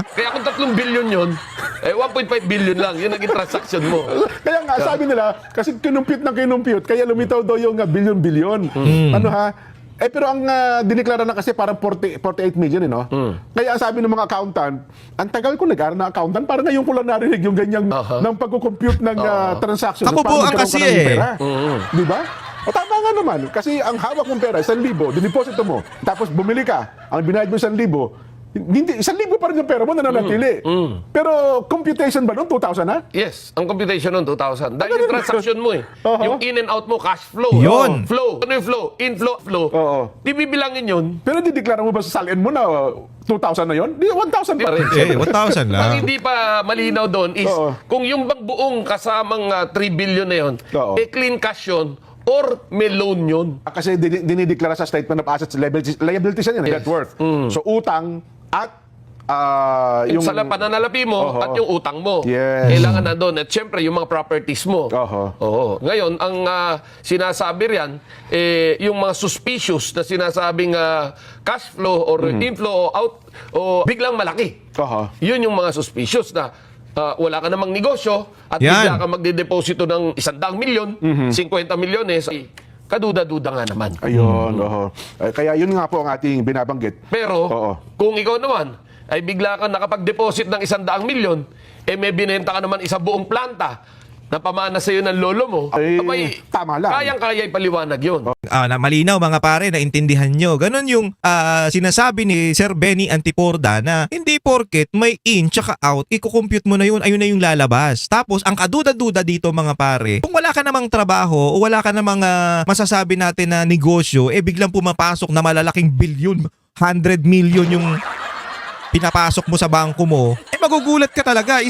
Kaya kung 3 billion yun, 1.5 billion lang. Yun naging transaction mo. Kaya nga, sabi nila, kasi kinumpute, kaya lumitaw daw yung bilyon-bilyon. Ano ha? Pero ang diniklara na kasi parang 48 million, no? Kaya ang sabi ng mga accountant, ang tagal ko nag-aaral na accountant, parang ngayon ko lang narinig yung ganyang ng pagkukompute ng transaction. Kabubuan kasi Di ba? O tama nga naman, kasi ang hawak mong pera, 1,000, diniposito mo, tapos bumili ka, ang binayad mo 1,000, hindi, 1,000 pa rin yung pera mo nananatili. Pero computation ba noon, 2,000 na? Yes, ang computation nun, 2,000. Dahil yung transaction mo yung in and out mo, cash flow. Yun. Flow. Ano yung flow? Inflow, flow. Di bibilangin yun. Pero dideklara mo ba sa salin mo na 2,000 na yun? Di, 1,000 pa rin. 1,000 lang. Ang hindi pa malinaw doon is, kung yung bang buong kasamang 3 billion na yun, clean cash yun, or may loan yun. Kasi dinideklara sa statement of assets liabilities yan, net worth. So utang at Yung sa pananalapi mo at yung utang mo. Yes. Kailangan na doon. At syempre, yung mga properties mo. Oho. Oo. Ngayon, ang sinasabi riyan, yung mga suspicious na sinasabing cash flow or inflow o out o biglang malaki. Oho. Yun yung mga suspicious na wala ka namang negosyo at Yan. bigla ka magdedeposito ng 100 milyon, 50 milyones, kaduda-duda nga naman. Ayun, kaya yun nga po ang ating binabanggit. Pero, Oo. kung ikaw naman, ay bigla kang nakapag-deposit ng 100 milyon, may binenta ka naman isang buong planta na pamana sa'yo ng lolo mo, Ay, tama lang. Kayang-kaya ipaliwanag yun. Na malinaw mga pare, naintindihan nyo. Ganon yung sinasabi ni Sir Benny Antiporda na hindi porket may in tsaka out, i-compute mo na yun, ayun na yung lalabas. Tapos, ang kaduda-duda dito mga pare, kung wala ka namang trabaho o wala ka namang masasabi natin na negosyo, biglang pumapasok na malalaking bilyon, 100 million yung pinapasok mo sa bangko mo, magugulat ka talaga.